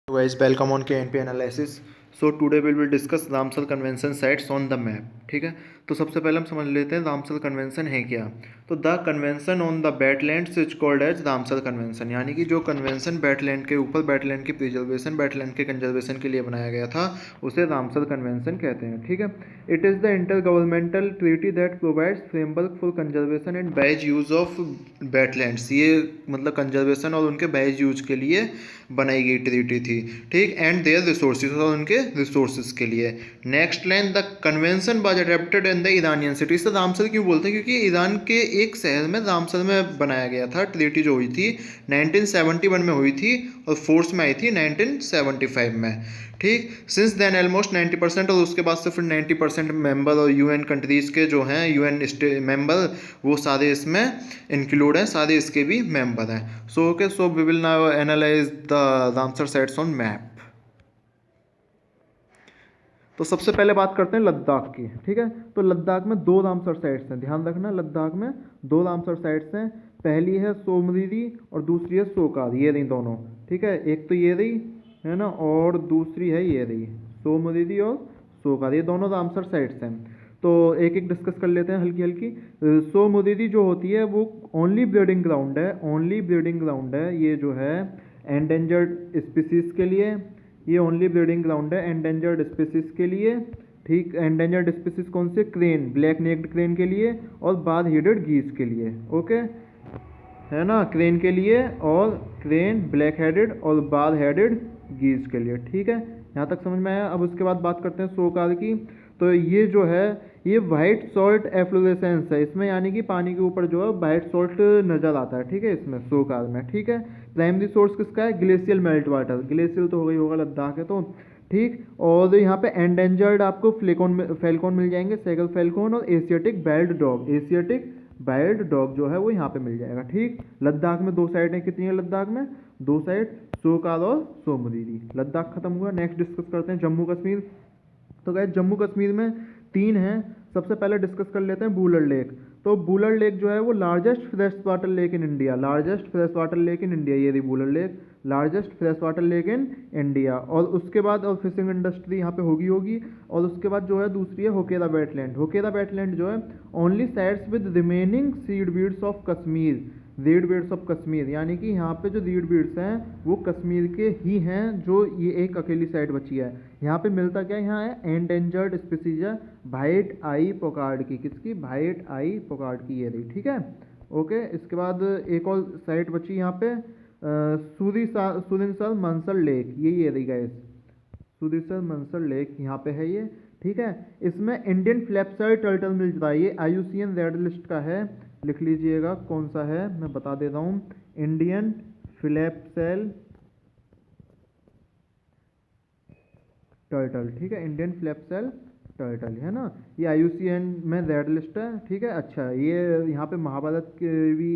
Guys, welcome on KNP analysis. So today we will discuss Ramsar convention sites on the map. ठीक है, तो सबसे पहले हम समझ लेते हैं रामसर कन्वेंशन है क्या. तो the convention on the wetlands is called as Ramsar convention, यानी कि जो कन्वेंशन बैटलैंड के ऊपर बैटलैंड की प्रिजर्वेशन बैटलैंड के कंजर्वेशन के लिए बनाया गया था उसे रामसर कन्वेंशन कहते हैं. ठीक है, it is the inter governmental treaty that provides framework for conservation and wise use of wetlands. ये मतलब कंजर्वेशन और उनके बैज यूज के लिए बनाई गई ट्रीटी थी. ठीक, एंड देयर रिसोर्सेज, और उनके रिसोर्सेज के लिए. Next line, the convention was adapted in the Iranian cities. तो रामसर क्यों बोलते हैं, क्योंकि ईरान के एक शहर में रामसर में बनाया गया था. ट्रीटी जो हुई थी 1971 में हुई थी और फोर्स में आई थी 1975 में. ठीक, सिंस देन ऑलमोस्ट 90%, और उसके बाद से फिर 90% मेंबर और यूएन कंट्रीज़ के जो हैं यूएन मेंबर वो सारे इसमें इंक्लूड हैं, सारे इसके भी मेंबर हैं. So okay, so we will now analyse the Ramsar sites on map. तो सबसे पहले बात करते हैं लद्दाख की. ठीक है, तो लद्दाख में दो रामसर साइट्स हैं, ध्यान रखना. लद्दाख में दो रामसर साइट्स हैं. पहली है सोमदीदी और दूसरी है सोकार. ये रही दोनों. ठीक है, एक तो ये रही है ना, और दूसरी है ये रही सोमदीदी और सोकार. ये दोनों रामसर साइट्स हैं. तो एक एक डिस्कस कर लेते हैं हल्की हल्की. सोमदीदी जो होती है वो ओनली ब्रीडिंग ग्राउंड है, ओनली ब्रीडिंग ग्राउंड है. ये जो है एंडेंजर्ड स्पीसीज के लिए, ये ओनली ब्रीडिंग ग्राउंड है एंडेंजर्ड स्पीसीज के लिए. ठीक, एंडेंजर्ड स्पीसीज कौन से? क्रेन, ब्लैक नेक्ड क्रेन के लिए और बार हेडेड गीज के लिए. ओके, है ना, क्रेन के लिए और क्रेन, ब्लैक हेडेड और बार हेडेड गीज के लिए. ठीक है, यहाँ तक समझ में आया. अब उसके बाद बात करते हैं सोकार की. तो ये जो है ये वाइट सॉल्ट एफ्लोरेसेंस है इसमें, यानी कि पानी के ऊपर जो है वाइट सॉल्ट नज़र आता है. ठीक है, इसमें सोकार में. ठीक है, प्राइमरी सोर्स किसका है? Glacial melt water. ग्लेशियल तो हो गई होगा, लद्दाख है तो. ठीक, और यहाँ पे एंडेंजर्ड आपको फैल्कॉन मिल जाएंगे, सैगल फैल्कॉन और Asiatic wild dog. Asiatic wild dog जो है वो यहाँ पे मिल जाएगा. ठीक, लद्दाख में दो साइड कितनी है? लद्दाख में दो साइड, सोकार और सोमदीदी. लद्दाख खत्म हुआ. नेक्स्ट डिस्कस करते हैं जम्मू कश्मीर. तो गए जम्मू कश्मीर में तीन हैं. सबसे पहले डिस्कस कर लेते हैं बूलर लेक. तो बूलर लेक जो है वो largest fresh water lake in India. Largest fresh water lake in India, ये रही Wular lake, largest fresh water lake in India. और उसके बाद और फिशिंग इंडस्ट्री यहाँ पे होगी. और उसके बाद जो है दूसरी है होकेरा वेटलैंड. होकेरा वेटलैंड जो है only sides with remaining seed beads of Kashmir. Read beads of Kashmir, यानी कि यहाँ पे जो रीड बीड्स हैं वो कश्मीर के ही हैं, जो ये एक अकेली साइड बची है. यहाँ पे मिलता क्या है? यहाँ है एंडेंजर्ड स्पीसीज है वाइट आई पोकार्ड की. किसकी? वाइट आई पोकार्ड की, ये रही. ठीक है, ओके. इसके बाद एक और साइड बची यहाँ पे सुरिनसर मंसर लेक. ये रही गाइस, सुरिनसर मंसर लेक यहाँ पे है ये. ठीक है, इसमें इंडियन फ्लैपसाइड टर्टल मिल जाता है. ये IUCN रेड लिस्ट का है, लिख लीजिएगा कौन सा है, मैं बता देता हूँ. Indian flapshell turtle. ठीक है, इंडियन फ्लैपसेल टर्टल है ना, ये IUCN में रेड लिस्ट है. ठीक है, अच्छा. ये यहाँ पे महाभारत की भी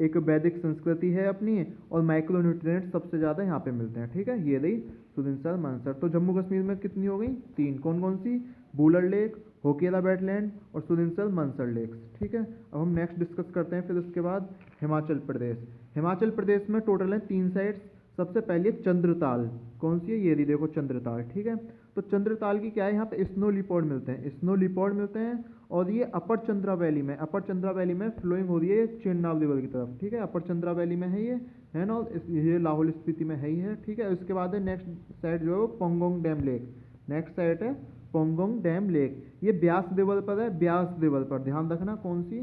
एक वैदिक संस्कृति है अपनी, और माइक्रो न्यूट्रिएंट्स सबसे ज़्यादा यहाँ पे मिलते हैं. ठीक है, ये रही सुरिनसर मंसर. तो जम्मू कश्मीर में कितनी हो गई? तीन. कौन कौन सी? बूलर लेक, होकेरा वेटलैंड और सुरिनसर मंसर लेक्स. ठीक है, अब हम नेक्स्ट डिस्कस करते हैं. फिर उसके बाद हिमाचल प्रदेश. हिमाचल प्रदेश में टोटल है तीन साइट्स. सबसे पहले है चंद्रताल. कौन सी है? ये रही, देखो चंद्रताल. ठीक है, तो चंद्रताल की क्या है? यहाँ पे स्नो लिपोर्ड मिलते हैं, स्नो लिपोर्ड मिलते हैं. और ये अपर चंद्रा वैली में, अपर चंद्रा वैली में फ्लोइंग हो रही है चेन्नाब रिवर की तरफ. ठीक है, अपर चंद्रा वैली में है ये, है ना, और ये लाहौल स्पीति में है ही है. ठीक है, उसके बाद है नेक्स्ट साइड जो है वो Pangong dam lake. Next side है पोंगोंग डैम लेक. ये ब्यास रिवर पर है, ब्यास रिवर पर, ध्यान रखना कौन सी?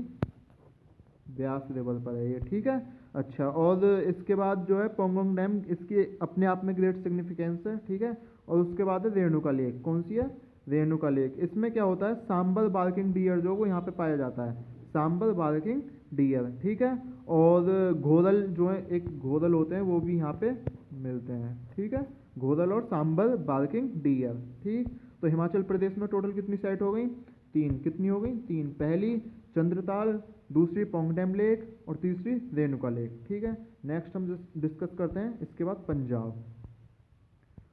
ब्यास रिवर पर है ये. ठीक है, अच्छा. और इसके बाद जो है पोंगोंग डैम, इसकी अपने आप में ग्रेट सिग्निफिकेंस है. ठीक है, और उसके बाद है रेणुका लेक. कौन सी है? रेणुका लेक. इसमें क्या होता है? सांबर बार्किंग डियर जो वो यहाँ पे पाया जाता है, सांबर बार्किंग डियर. ठीक है, और घोरल जो है, एक घोरल होते हैं वो भी यहाँ पे मिलते हैं. ठीक है, घोरल और सांबर बार्किंग डियर. ठीक, तो हिमाचल प्रदेश में टोटल कितनी साइट हो गई? तीन. कितनी हो गई? तीन. पहली चंद्रताल, दूसरी पोंग डैम लेक और तीसरी रेणुका लेक. ठीक है, नेक्स्ट हम डिस्कस करते हैं इसके बाद पंजाब.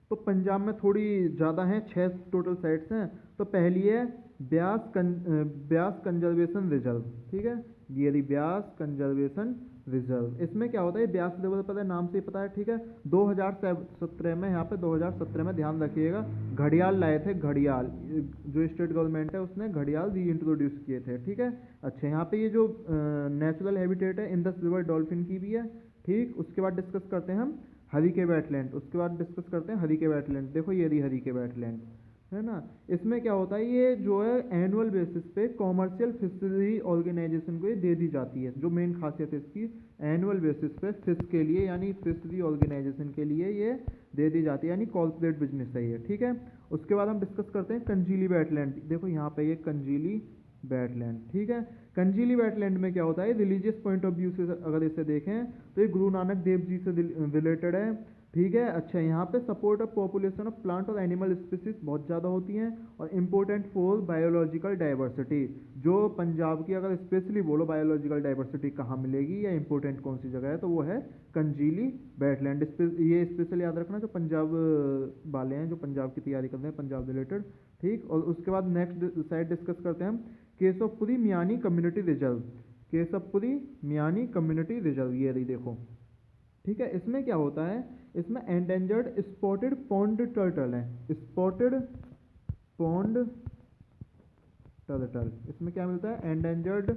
तो पंजाब में थोड़ी ज़्यादा हैं, 6 टोटल साइट्स हैं. तो पहली है ब्यास कंजर्वेशन रिजर्व. ठीक है, ये रही ब्यास कंजर्वेशन रिजर्व। इसमें क्या होता है, ब्यास लेवल पता है, नाम से ही पता है, ठीक है। 2017 में, यहाँ पे 2017 में ध्यान रखिएगा, घड़ियाल लाए थे, घड़ियाल, जो स्टेट गवर्नमेंट है उसने घड़ियाल री इंट्रोड्यूस किए थे, ठीक है। अच्छा, यहाँ पे ये जो नेचुरल हैबिटेट है इंडस रिवर डॉल्फिन की भी है, ठीक। उसके बाद डिस्कस करते हैं हम हरी के वेटलैंड, उसके बाद डिस्कस करते हैं हरी के वेटलैंड। देखो ये रही हरी के वेटलैंड, है ना। इसमें क्या होता है, ये जो है एनुअल बेसिस पे कॉमर्शियल फिशरी ऑर्गेनाइजेशन को ये दे दी जाती है। जो मेन खासियत है इसकी, एनुअल बेसिस पे फिश के लिए यानी फिशरी ऑर्गेनाइजेशन के लिए ये दे दी जाती है, यानी कॉर्पोरेट बिजनेस है ये, ठीक है। उसके बाद हम डिस्कस करते हैं कंजीली वेटलैंड। देखो यहाँ पे ये कंजीली वेटलैंड, ठीक है। कंजीली वेटलैंड में क्या होता है, रिलीजियस पॉइंट ऑफ व्यू से अगर इसे देखें तो ये गुरु नानक देव जी से रिलेटेड है, ठीक है। अच्छा, यहाँ पे support of population of plant और एनिमल स्पीसीज बहुत ज़्यादा होती हैं, और इम्पोर्टेंट फॉर बायोलॉजिकल डाइवर्सिटी। जो पंजाब की अगर स्पेशली बोलो बायोलॉजिकल डाइवर्सिटी कहाँ मिलेगी या इंपॉर्टेंट कौन सी जगह है, तो वो है कंजीली वेटलैंड। ये स्पेशल याद रखना जो पंजाब वाले हैं, जो पंजाब की तैयारी कर रहे हैं पंजाब रिलेटेड, ठीक। और उसके बाद नेक्स्ट साइड डिस्कस करते हैं हम Keshav Puri Miani community reserve. Keshav Puri Miani community reserve, ये रही देखो, ठीक है। इसमें क्या होता है, इसमें एंडेंजर्ड स्पॉटेड पॉन्ड टर्टल है, स्पॉटेड पॉन्ड टर्टल, इसमें क्या मिलता है, एंडेंजर्ड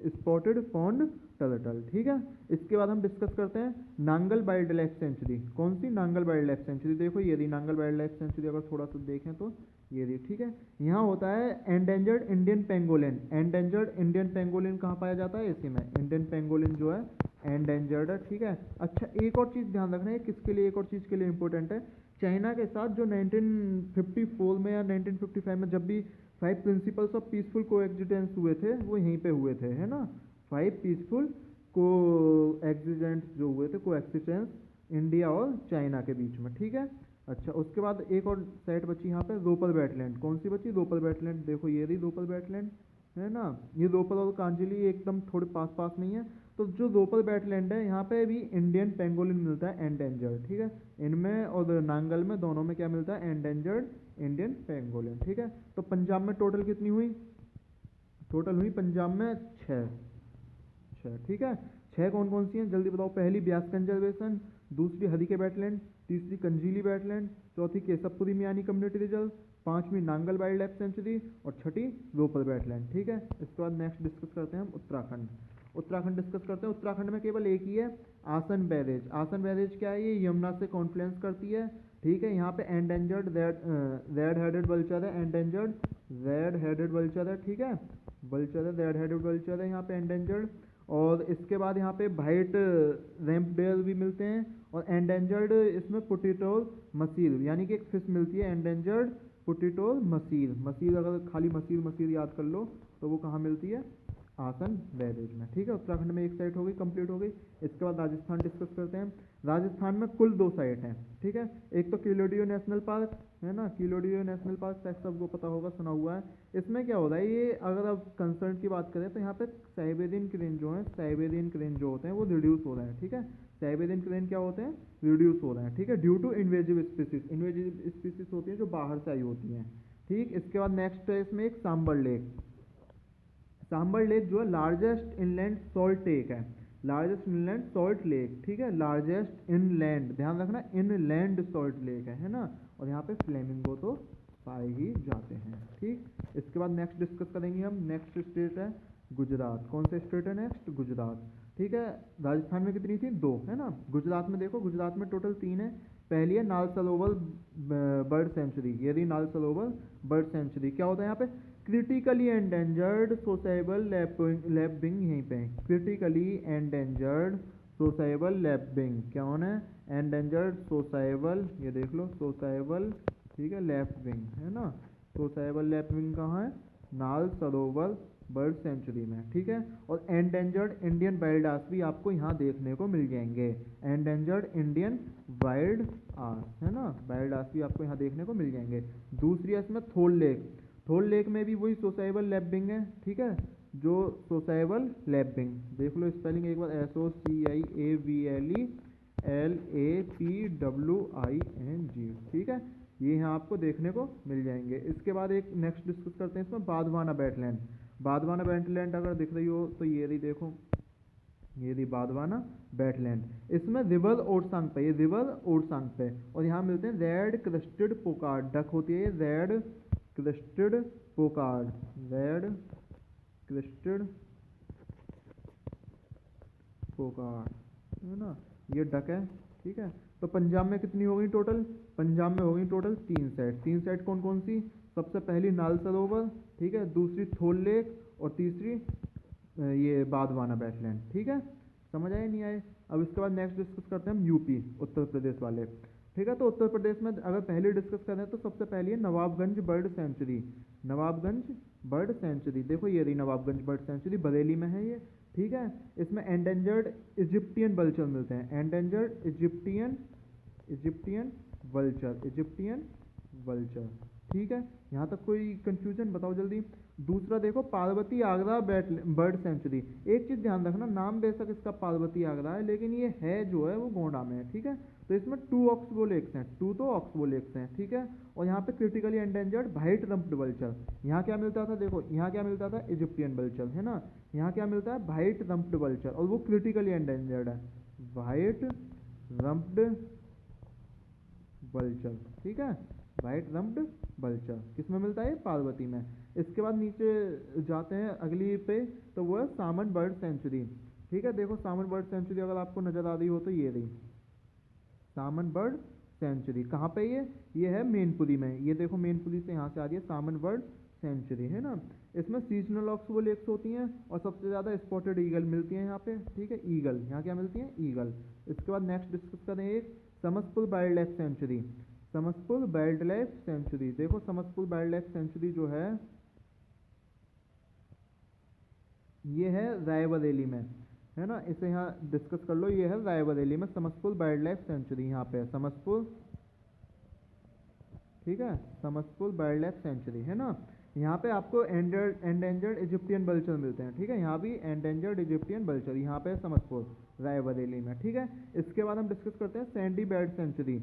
स्पॉटेड पॉन्ड टर्टल, ठीक है। इसके बाद हम डिस्कस करते हैं नांगल वाइल्ड लाइफ सेंचुरी। कौन सी, नांगल वाइल्ड लाइफ सेंचुरी। देखो ये रही नांगल वाइल्ड लाइफ सेंचुरी, अगर थोड़ा सा देखें तो ये रही, ठीक है। यहाँ होता है endangered Indian pangolin. Endangered Indian pangolin कहाँ पाया जाता है, इसी में। इंडियन पेंगोलिन जो है एंडेंजर्ड है, ठीक है। अच्छा, एक और चीज़ ध्यान रखना है, किसके लिए, एक और चीज़ के लिए इंपॉर्टेंट है, चाइना के साथ जो 1954 में या 1955 में जब भी 5 प्रिंसिपल्स ऑफ पीसफुल को एक्जिडेंस हुए थे, वो यहीं पे हुए थे, है ना। 5 पीसफुल को एक्जिडेंट्स जो हुए थे, को एक्सिडेंस इंडिया और चाइना के बीच में, ठीक है। अच्छा, उसके बाद एक और साइट बची यहाँ पे रोपल वेटलैंड। कौन सी बची, रोपल वेटलैंड। देखो ये रही रोपल वेटलैंड, है ना। ये रोपल और कांजिली एकदम थोड़े पास पास में ही है। तो जो रोपल वेटलैंड है, यहाँ पे भी इंडियन पेंगोलिन मिलता है एंडेंजर्ड, ठीक है। इनमें और नांगल में दोनों में क्या मिलता है, एंडेंजर्ड इंडियन पेंगोलिन, ठीक है। तो पंजाब में टोटल कितनी हुई, टोटल हुई पंजाब में 6, ठीक है। 6 कौन कौन सी हैं जल्दी बताओ। पहली ब्यास कंजर्वेशन, दूसरी हरी के वेटलैंड, तीसरी कंजीली वेटलैंड, चौथी केशवपुरी मियानी कम्युनिटी रिजर्व, पांचवी नांगल वाइल्ड लाइफ सेंचुरी, और छठी रोपल वेटलैंड, ठीक है। इसके बाद नेक्स्ट डिस्कस करते हैं हम उत्तराखंड। उत्तराखंड डिस्कस करते हैं। उत्तराखंड में केवल एक ही है, आसन बैरेज। आसन बैरेज क्या है, ये यमुना से कॉन्फ्लुएंस करती है, ठीक है। यहाँ पे एंडेंजर्ड रेड हेडेड वल्चर है, एंडेंजर्ड रेड हेडेड वल्चर है, ठीक है। वल्चर है, रेड हेडेड वल्चर है यहाँ पे एंडेंजर्ड। और इसके बाद यहाँ पे वाइट रैम्प डेयर भी मिलते हैं, और एंडेंजर्ड इसमें पुटिटोल मसील, यानी कि एक फिश मिलती है एंडेंजर्ड पुटिटोल मसील। मसील अगर खाली मसील मसील याद कर लो तो वो कहाँ मिलती है, आसन बैरेज में, ठीक है। उत्तराखंड में एक साइट हो गई, कंप्लीट हो गई। इसके बाद राजस्थान डिस्कस करते हैं। राजस्थान में कुल 2 साइट हैं, ठीक है। एक तो कीलोडियो नेशनल पार्क है ना, कीलोडियो नेशनल पार्क शायद सबको पता होगा, सुना हुआ है। इसमें क्या होता है, ये अगर आप कंसर्न की बात करें तो यहाँ पे साइबेरियन क्रेन जो है, साइबेरियन क्रेन जो होते हैं वो रिड्यूस हो रहे हैं, ठीक है। साइबेरियन क्रेन क्या होते हैं, रिड्यूस हो रहे हैं, ठीक है, due to invasive species. Invasive species होती हैं जो बाहर से आई होती हैं, ठीक। इसके बाद नेक्स्ट है इसमें एक सांबर लेक। सांबर लेक जो है लार्जेस्ट इनलैंड सॉल्ट लेक है, लार्जेस्ट इनलैंड सॉल्ट लेक, ठीक है। लार्जेस्ट इनलैंड, ध्यान रखना, इनलैंड सॉल्ट लेक है ना। और यहाँ पे फ्लेमिंगो तो पाए ही जाते हैं, ठीक। इसके बाद नेक्स्ट डिस्कस करेंगे हम। नेक्स्ट स्टेट है गुजरात। कौन सा स्टेट है नेक्स्ट, गुजरात, ठीक है। राजस्थान में कितनी थी, 2 है ना। गुजरात में देखो, गुजरात में टोटल 3 है। पहली है नाल सरोवर बर्ड सेंचुरी, ये रही नाल सरोवर बर्ड सेंचुरी। क्या होता है यहाँ पे, क्रिटिकली एंडेंजर्ड सोसाइबल लैपिंग, यहीं पे क्रिटिकली एंडेंजर्ड सोसाइबल लैपिंग, क्या होना है, एंडेंजर्ड सोसाइबल, ये देख लो सोसाइबल, ठीक है, लैपिंग, है ना। सोसाइबल लैपिंग कहाँ है, नाल सरोवर बर्ड सेंचुरी में, ठीक है। और एंडेंजर्ड इंडियन वाइल्ड आर्स भी आपको यहाँ देखने को मिल जाएंगे, एंडेंजर्ड इंडियन वाइल्ड आर्स, है ना, वाइल्ड आर्स भी आपको यहाँ देखने को मिल जाएंगे। दूसरी है इसमें थोल लेक। थोल लेक में भी वही सोसाइबल लैपिंग है, ठीक है, जो सोसाइबल लैपिंग, देख लो स्पेलिंग एक बार, SOCIAVALELAPWING, ठीक है। ये यहाँ आपको देखने को मिल जाएंगे। इसके बाद एक नेक्स्ट डिस्कस करते हैं इसमें बादवाना वेटलैंड। बादवाना वेटलैंड अगर दिख रही हो तो ये रही देखो, ये रही बादवाना वेटलैंड, इसमें रिवर ओरसांग पे, ये रिवर ओरसांग पे, और यहाँ मिलते हैं रेड क्रेस्टेड पोकार्ड डक होती है, रेड क्रेस्टेड पोकार्ड, रेड क्रेस्टेड पोकार्ड है ना, ये डक है। ठीक है, तो पंजाब में कितनी हो गई टोटल, पंजाब में हो गई टोटल 3 साइट, 3 साइट कौन कौन सी, सबसे पहली नाल सरोवर, ठीक है, दूसरी थोल लेक, और तीसरी ये बादवाना वेटलैंड। ठीक है, समझ आए नहीं आए। अब इसके बाद नेक्स्ट डिस्कस करते हैं हम यूपी, उत्तर प्रदेश वाले। ठीक है, तो उत्तर प्रदेश में अगर पहले डिस्कस करें तो सबसे पहली है Nawabganj bird century, Nawabganj bird century, देखो ये रही नवाबगंज बर्ड सेंचुरी, बरेली में है ये। ठीक है, इसमें एंडेंजर्ड इजिप्टियन वल्चर मिलते हैं, endangered Egyptian Egyptian Egyptian vulture. ठीक है, यहाँ तक कोई कंफ्यूजन, बताओ जल्दी। दूसरा देखो पार्वती आगरा बर्ड सेंचुरी, एक चीज़ ध्यान रखना, नाम बेशक इसका पार्वती आगरा है लेकिन ये है जो है वो गोंडा में है। ठीक है, तो इसमें 2 ऑक्सबो लेक्स हैं, 2 तो ऑक्सबो लेक्स हैं। ठीक है, और यहाँ पे critically endangered white rumped vulture, यहाँ क्या मिलता था, देखो यहाँ क्या मिलता था, इजिप्टियन वल्चर है ना, यहाँ क्या मिलता है, व्हाइट रम्प्ड वल्चर, और वो क्रिटिकली एंडेंजर्ड है, व्हाइट रम्प्ड वल्चर। ठीक है, वाइट रम्प्ड वल्चर किस में मिलता है, पार्वती में। इसके बाद नीचे जाते हैं अगली पे, तो वो है सामन बर्ड सेंचुरी। ठीक है, देखो सामन बर्ड सेंचुरी अगर आपको नजर आ रही हो तो ये रही सामन बर्ड सेंचुरी, कहाँ पे ये है मेनपुरी में, ये देखो मेनपुरी से यहाँ से आ रही है सामन बर्ड सेंचुरी है ना। इसमें सीजनल ऑक्सबो लेक्स होती हैं और सबसे ज़्यादा स्पॉटेड ईगल मिलती हैं यहाँ पे। ठीक है, ईगल, यहाँ क्या मिलती हैं, ईगल। इसके बाद नेक्स्ट डिस्कस करें एक Samaspur wildlife century, Samaspur wildlife century, देखो समसपुर वाइल्ड लाइफ सेंचुरी जो है ये है रायबरेली में है ना, इसे यहाँ डिस्कस कर लो, ये है रायबरेली में समसपुर वाइल्ड लाइफ सेंचुरी, यहाँ पे है समसपुर। ठीक है, समसपुर वाइल्ड लाइफ सेंचुरी है ना, यहाँ पे आपको एंडेंजर्ड इजिप्टियन वल्चर मिलते हैं। ठीक है, यहाँ भी एंडेंजर्ड इजिप्टियन वल्चर, यहाँ पे समसपुर रायबरेली में। ठीक है, इसके बाद हम डिस्कस करते हैं सैंडी बर्ड सेंचुरी।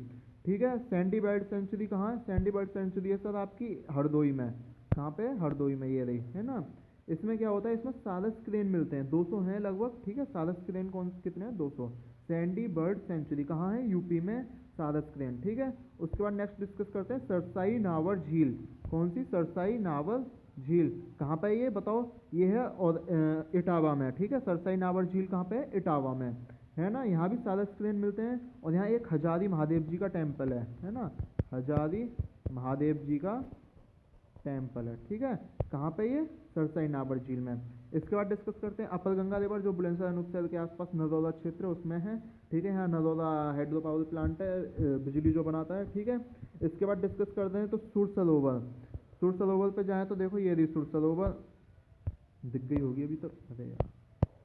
ठीक है, सैंडी बर्ड सेंचुरी कहाँ है, सैंडी बर्ड सेंचुरी है सर आपकी हरदोई में, कहाँ पे, हरदोई में, ये रही है ना। इसमें क्या होता है, इसमें सारस क्रेन मिलते हैं, 200 हैं लगभग। ठीक है, सारस क्रेन कौन कितने हैं, 200। सैंडी बर्ड सेंचुरी कहाँ है, यूपी में, सारस क्रेन। ठीक है, उसके बाद नेक्स्ट डिस्कस करते हैं सरसाई नावर झील, कौन सी, सरसाई नावर झील, कहाँ पे है ये बताओ, ये है और इटावा में। ठीक है, सरसाई नावर झील कहाँ पे है, इटावा में है ना, यहाँ भी सारस क्रेन मिलते हैं, और यहाँ एक हजारी महादेव जी का टेम्पल है ना, हजारी महादेव जी का टेम्पल है। ठीक है, कहाँ पे ये, सरसाई नावर झील में। इसके बाद डिस्कस करते हैं अपर गंगा रिवर जो बुलंदशहर अनूपशहर के आसपास नरौला क्षेत्र है उसमें है। ठीक है, यहाँ नरौला हाइड्रो पावर प्लांट है, बिजली जो बनाता है। ठीक है, इसके बाद डिस्कस करते हैं तो सुर सरोवर, सुर सरोवर पे जाए तो देखो ये रही सुर सरोवर, दिख गई होगी अभी तक, अरे यार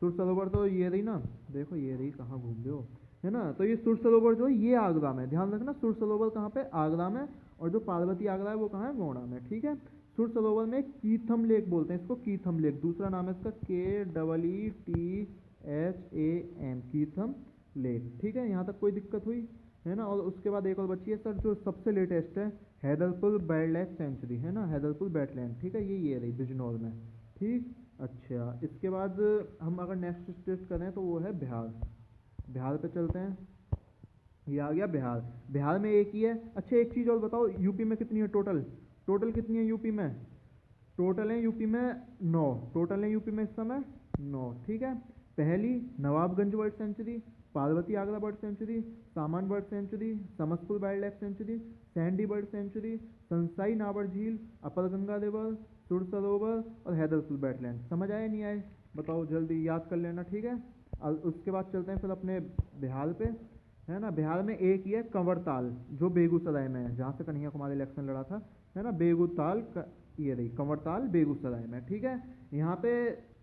सुर सरोवर तो ये रही ना, देखो ये रही, कहाँ घूम रहे हो है ना, तो ये सुर सरोवर जो है ये आगरा में, ध्यान रखना सुर सरोवर कहाँ पे, आगरा में, और जो पार्वती आगरा है वो कहाँ है, गोंडा में। ठीक है, सुर सरोवर में कीथम लेक बोलते हैं इसको, कीथम लेक, दूसरा नाम है इसका KEETHAM, कीथम लेक। ठीक है, यहाँ तक कोई दिक्कत हुई है ना। और उसके बाद एक और बची है सर जो सबसे लेटेस्ट है, हैदरपुर वाइल्ड लाइफ सेंचुरी है ना, हैदरपुर वेटलैंड। ठीक है, ये रही बिजनौर में। ठीक, अच्छा इसके बाद हम अगर नेक्स्ट स्टेट करें तो वो है बिहार, बिहार पे चलते हैं, ये आ गया बिहार, बिहार में एक ही है। अच्छा एक चीज़ और बताओ, यूपी में कितनी है टोटल, टोटल कितनी है यूपी में, टोटल है यूपी में 9, टोटल है यूपी में इस समय 9। ठीक है, पहली Nawabganj bird sanctuary, Parvati Agra bird sanctuary, Saman bird sanctuary, Samaspur wildlife sanctuary, Sandi bird sanctuary, Sansai Nawar Jheel, upper Ganga river, सुर सरोवर और हैदरपुर वेटलैंड। समझ आए नहीं आए, बताओ जल्दी याद कर लेना। ठीक है, और उसके बाद चलते हैं फिर अपने बिहार पे है ना। बिहार में एक ही है कंवरताल जो बेगूसराय में है, जहाँ से कन्हैया कुमार इलेक्शन लड़ा था है ना, ये रही कंवरताल बेगूसराय में। ठीक है, यहाँ पे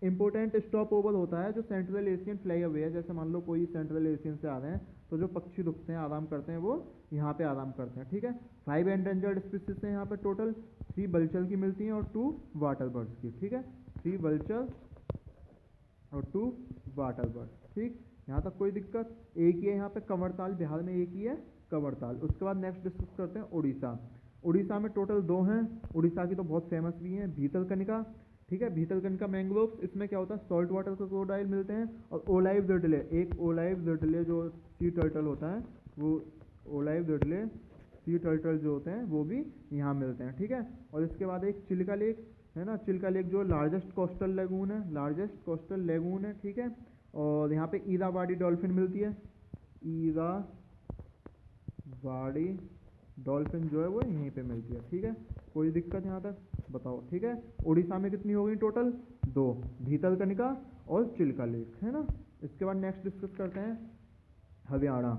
इंपॉर्टेंट स्टॉप ओवर होता है जो सेंट्रल एशियन फ्लाई अवे है, जैसे मान लो कोई सेंट्रल एशियन से आ रहे हैं तो जो पक्षी रुकते हैं आराम करते हैं वो यहाँ पे आराम करते हैं। ठीक है, 5 एंडेंजर्ड स्पीसीज हैं यहाँ पे टोटल, 3 बल्चर की मिलती हैं और 2 वाटर बर्ड्स की। ठीक है, 3 बल्चर और 2 वाटर बर्ड्स। ठीक, यहाँ तक कोई दिक्कत, एक ही है यहाँ पे कंवरताल, बिहार में एक ही है कंवरताल। उसके बाद नेक्स्ट डिस्कस करते हैं उड़ीसा, उड़ीसा में टोटल 2 हैं, उड़ीसा की तो बहुत फेमस भी हैं, भीतरकनिका ठीक है। भीतरकनिका मैंग्रोव्स, इसमें क्या होता है, सॉल्ट वाटर क्रोकोडाइल मिलते हैं। और ओलाइव रिडले, एक ओलाइव रिडले जो सी टर्टल होता है, वो ओलाइव रिडले सी टर्टल जो होते हैं वो भी यहाँ मिलते हैं। ठीक है। और इसके बाद एक चिल्का लेक है ना, चिल्का लेक जो लार्जेस्ट कोस्टल लेगून है, लार्जेस्ट कोस्टल लेगून है। ठीक है। और यहाँ पे इरावाडी डॉल्फिन मिलती है, इरावाडी डॉल्फिन जो है वो यहीं पे मिलती है। ठीक है। कोई दिक्कत यहाँ तक बताओ। ठीक है। उड़ीसा में कितनी हो गई टोटल, 2, भीतरकनिका और चिल्का लेक, है ना। इसके बाद नेक्स्ट डिस्कस करते हैं हरियाणा,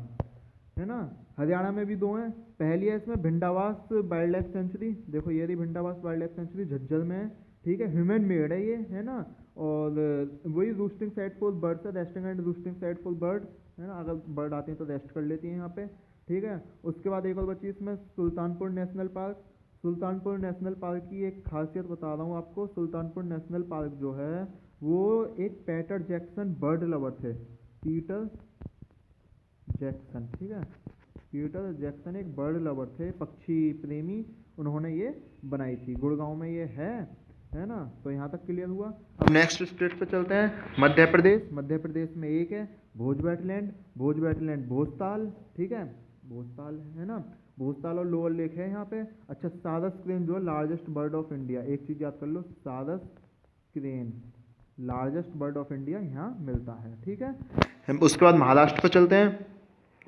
है ना। हरियाणा में भी 2 हैं। पहली है इसमें भिंडावास वाइल्ड लाइफ सेंचुरी, देखो ये रही Bhindawas wild life sanctuary, Jhajjar में है। ठीक है। ह्यूमन मेड है ये, है ना। और वही रूस्टिंग साइट फॉर बर्ड्स है, resting and रूस्टिंग site for bird, है ना। अगर बर्ड आते हैं तो रेस्ट कर लेती हैं यहाँ पे। ठीक है। उसके बाद एक और बची इसमें Sultanpur national park. Sultanpur national park की एक खासियत बता रहा हूँ आपको। सुल्तानपुर नेशनल पार्क जो है वो एक पीटर जैक्सन बर्ड लवर थे, पीटर जैक्सन। ठीक है। पीटर जैक्सन एक बर्ड लवर थे, पक्षी प्रेमी, उन्होंने ये बनाई थी। गुड़गांव में ये है ना। तो यहाँ तक क्लियर हुआ। अब नेक्स्ट स्टेट पे चलते हैं, मध्य प्रदेश। मध्य प्रदेश में एक है भोज वेटलैंड, भोज वेटलैंड भोजताल। ठीक है। भोजताल है ना, भोजताल और लोअर लेक है यहाँ पे। अच्छा, सारस क्रेन जो है लार्जेस्ट बर्ड ऑफ इंडिया, एक चीज़ याद कर लो, सारस crane largest bird of India यहाँ मिलता है। ठीक है। उसके बाद महाराष्ट्र पे चलते हैं।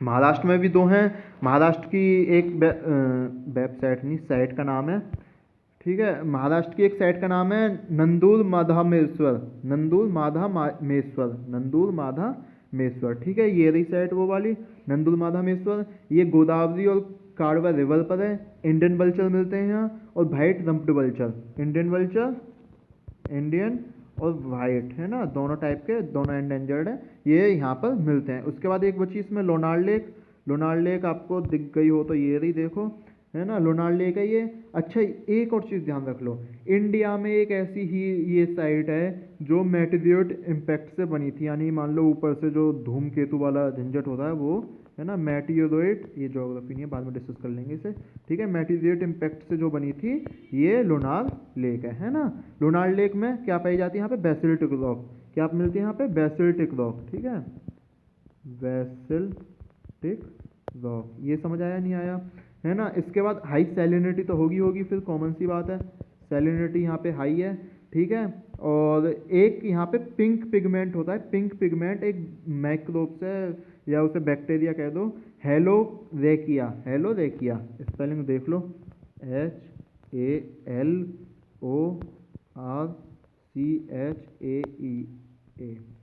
महाराष्ट्र में भी 2 हैं। महाराष्ट्र की एक वेबसाइट नहीं, साइट का नाम है, ठीक है, महाराष्ट्र की एक साइट का नाम है नंदूर माधामेश्वर, नंदूर माधामेश्वर, नंदूर माधामेश्वर। ठीक है। ये रही साइट वो वाली नंदूर माधामेश्वर। ये गोदावरी और काड़वा रिवर पर है। इंडियन वल्चर मिलते हैं यहाँ, और white rumped vulture, Indian vulture, Indian और वाइट, है ना, दोनों टाइप के, दोनों एंडेंजर्ड हैं, ये यहाँ पर मिलते हैं। उसके बाद एक बची इसमें लोनार लेक। लोनार लेक आपको दिख गई हो तो ये रही, देखो, है ना, लोनार लेक है ये। अच्छा, एक और चीज़ ध्यान रख लो, इंडिया में एक ऐसी ही ये साइट है जो मेटेरियोट इम्पैक्ट से बनी थी, यानी मान लो ऊपर से जो धूमकेतु वाला झंझट होता है वो, है ना, मेटेरियोट, ये ज्योग्राफी नहीं है, बाद में डिस्कस कर लेंगे इसे। ठीक है। मेटेरियोट इम्पैक्ट से जो बनी थी ये लोनार लेक है ना। लोनार लेक में क्या पाई जाती है, यहाँ पे बेसिल्टिक रॉक, क्या मिलती है यहाँ पे, बेसिल्टिक रॉक। ठीक है। बेसिल्टिक रॉक, ये समझ आया नहीं आया, है ना। इसके बाद हाई सैलिनिटी तो होगी, फिर कॉमन सी बात है, सैलिनिटी यहाँ पे हाई है। ठीक है। और एक यहाँ पे पिंक पिगमेंट होता है, पिंक पिगमेंट एक माइक्रोब्स है, या उसे बैक्टीरिया कह दो, हेलोरेकिया, हेलोरेकिया, स्पेलिंग देख लो, HALORCHAEA,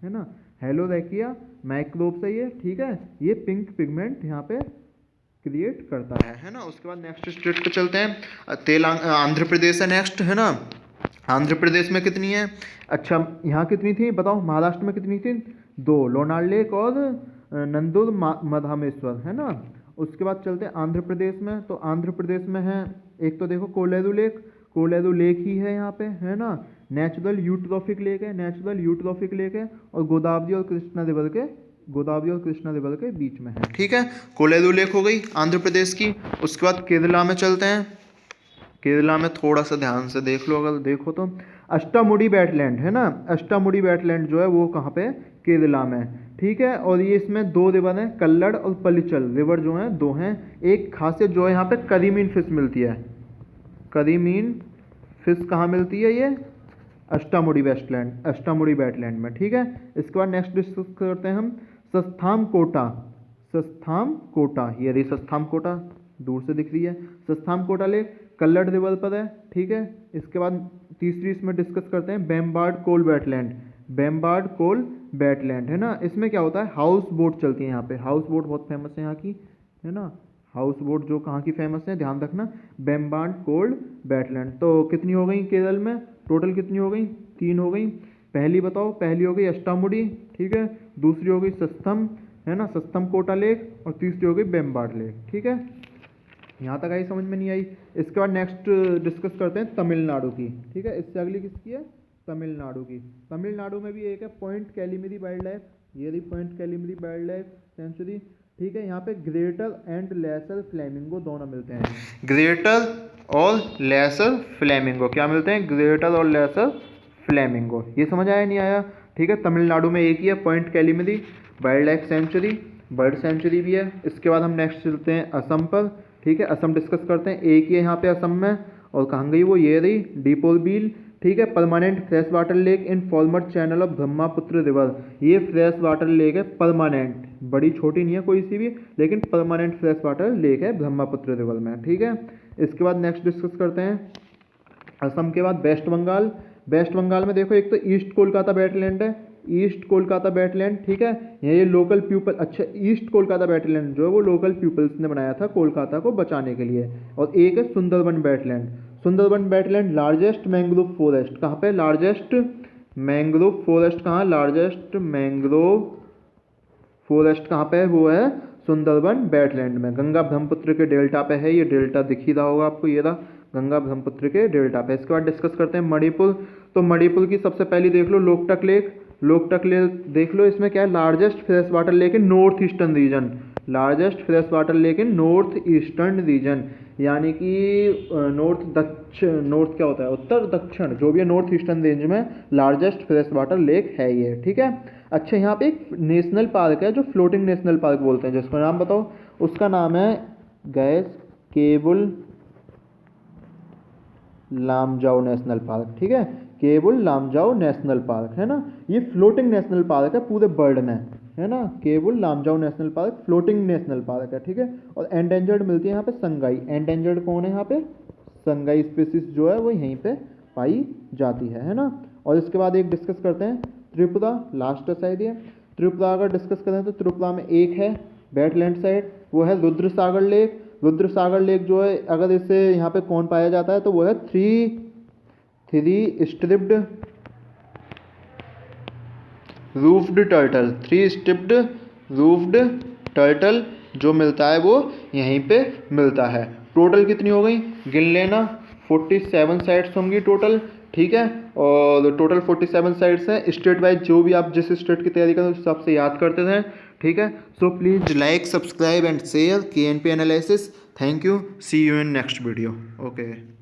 है ना, हेलोरेकिया माइक्रोब्स है ये। ठीक है। ये पिंक पिगमेंट यहाँ पे क्रिएट करता है ना। उसके बाद नेक्स्ट स्टेट पे चलते हैं, आंध्र प्रदेश है नेक्स्ट, है ना। आंध्र प्रदेश में कितनी है, अच्छा यहाँ कितनी थी बताओ, महाराष्ट्र में कितनी थी, 2, लोनार लेक और नंदूर माधामेश्वर, है ना। उसके बाद चलते हैं आंध्र प्रदेश में। तो आंध्र प्रदेश में है एक तो देखो कोलेरू लेक, कोलेरू लेक ही है यहाँ पे, है ना। नेचुरल यूट्रोफिक लेक है, नेचुरल यूट्रोफिक लेक है, और गोदावरी और कृष्णा रिवर के, गोदावरी और कृष्णा रिवर के बीच में है। ठीक है। कोलेरू लेक हो गई आंध्र प्रदेश की। उसके बाद केरला में चलते हैं। केरला में थोड़ा सा ध्यान से देख लो, अगर देखो तो अष्टामुडी वेटलैंड, है ना, अष्टामुडी वेटलैंड जो है वो कहाँ पे, केरला में। ठीक है। और ये इसमें 2 रिवर हैं, कल्लड़ और पलिचल रिवर जो हैं 2 हैं। एक खासियत जो है यहाँ पे करीमीन फिश मिलती है, करीमीन फिश कहाँ मिलती है, ये अष्टामुडी वेस्टलैंड, अष्टामुडी वेटलैंड में। ठीक है। इसके बाद नेक्स्ट डिस्कस करते हैं हम सस्थाम कोटा, सस्थाम कोटा, ये रही सस्थाम कोटा, दूर से दिख रही है, सस्थाम कोटा लेक कल्लड़ रिवर पर है। ठीक है। इसके बाद तीसरी इसमें डिस्कस करते हैं बेम्बार्ड कोल वेटलैंड, बेम्बार्ड कोल वेटलैंड, है ना। इसमें क्या होता है, हाउस बोट चलती है यहाँ पे, हाउस बोट बहुत फेमस है यहाँ की, है ना, हाउस बोट जो कहाँ की फेमस है, ध्यान रखना, बेम्बार्ड कोल वेटलैंड। तो कितनी हो गई केरल में, टोटल कितनी हो गई, 3 हो गई। पहली बताओ, पहली हो गई अष्टामुडी, ठीक है, दूसरी हो गई सस्थम, है ना, सस्थम कोटा लेक, और तीसरी हो गई बेम्बार्ड लेक। ठीक है। यहाँ तक आई, समझ में नहीं आई। इसके बाद नेक्स्ट डिस्कस करते हैं तमिलनाडु की। ठीक है। इससे अगली किसकी है, तमिलनाडु की। तमिलनाडु में भी एक है पॉइंट कैलिमिरी वाइल्ड लाइफ, ये रही पॉइंट कैलिमिरी वाइल्ड लाइफ सेंचुरी। ठीक है। यहाँ पे ग्रेटर एंड लेसर फ्लेमिंगो दोनों मिलते हैं, ग्रेटर और लेसर फ्लेमिंगो क्या मिलते हैं, ग्रेटर और लेसर फ्लेमिंगो। ये समझ आया नहीं आया? ठीक है, तमिलनाडु में एक ही है, point Calimere wildlife sanctuary, bird sanctuary भी है। इसके बाद हम नेक्स्ट चलते हैं असम पर। ठीक है, असम डिस्कस करते हैं। एक ही है यहाँ पे असम में, और कहाँ गई वो, ये रही दीपोल बील। ठीक है, permanent fresh water lake in farmer channel of Brahmaputra river. ये फ्रेश वाटर लेक है परमानेंट, बड़ी छोटी नहीं है कोई सी भी, लेकिन परमानेंट फ्रेश वाटर लेक है ब्रह्मपुत्र रिवर में। ठीक है, इसके बाद नेक्स्ट डिस्कस करते हैं असम के बाद वेस्ट बंगाल। वेस्ट बंगाल में देखो, एक तो ईस्ट कोलकाता वेटलैंड है, ईस्ट कोलकाता वेटलैंड। ठीक है, ये लोकल पीपल, अच्छा ईस्ट कोलकाता वेटलैंड जो है वो लोकल पीपल्स ने बनाया था कोलकाता को बचाने के लिए। और एक है Sundarban wetland. Sundarban wetland largest mangrove forest, कहाँ पे लार्जेस्ट मैंग्रोव फॉरेस्ट, कहाँ लार्जेस्ट मैंग्रोव फॉरेस्ट कहाँ पे है, वो है सुंदरबन वेटलैंड में। गंगा ब्रह्मपुत्र के डेल्टा पे है, ये डेल्टा दिख ही रहा होगा आपको, ये रहा गंगा ब्रह्मपुत्र के डेल्टा पे। इसके बाद डिस्कस करते हैं मणिपुर। तो मणिपुर की सबसे पहली देख लो लोकटक लेक। लोकटक लेक देख लो, इसमें क्या है, largest fresh water lake in north eastern region. Largest fresh water lake in north eastern region, यानी कि नॉर्थ क्या होता है, उत्तर दक्षिण, जो भी है नॉर्थ ईस्टर्न रेंज में लार्जेस्ट फ्रेश वाटर लेक है ये। ठीक है, अच्छा यहाँ पे एक नेशनल पार्क है जो फ्लोटिंग नेशनल पार्क बोलते हैं, जिसका नाम बताओ। उसका नाम है गैस केबुल लामजाओ नेशनल पार्क। ठीक है, केबुल लामजाओ नेशनल पार्क है ना, ये फ्लोटिंग नेशनल पार्क है पूरे वर्ल्ड में, है ना। Keibul Lamjao national park floating national park है। ठीक है, और एंडेंजर्ड मिलती है यहाँ पे संगाई। एंडेंजर्ड कौन है यहाँ पे, संगाई स्पीसीज जो है वो यहीं पे पाई जाती है ना। और इसके बाद एक डिस्कस करते हैं त्रिपुरा, लास्ट शायद ये। त्रिपुरा अगर डिस्कस करें तो त्रिपुरा में एक है वेटलैंड साइड, वो है रुद्र सागर लेक। रुद्र सागर लेक जो है, अगर इसे यहाँ पे कौन पाया जाता है तो वो है three striped roofed turtle. Three striped roofed turtle जो मिलता है वो यहीं पे मिलता है। टोटल कितनी हो गई, गिन लेना, 47 साइट्स होंगी टोटल। ठीक है, और टोटल 47 साइट्स हैं। स्टेट वाइज जो भी आप जिस स्टेट की तैयारी करें उस हिसाब से याद करते हैं। ठीक है, so please like, subscribe and share KNP analysis. Thank you, see you in next video. Okay.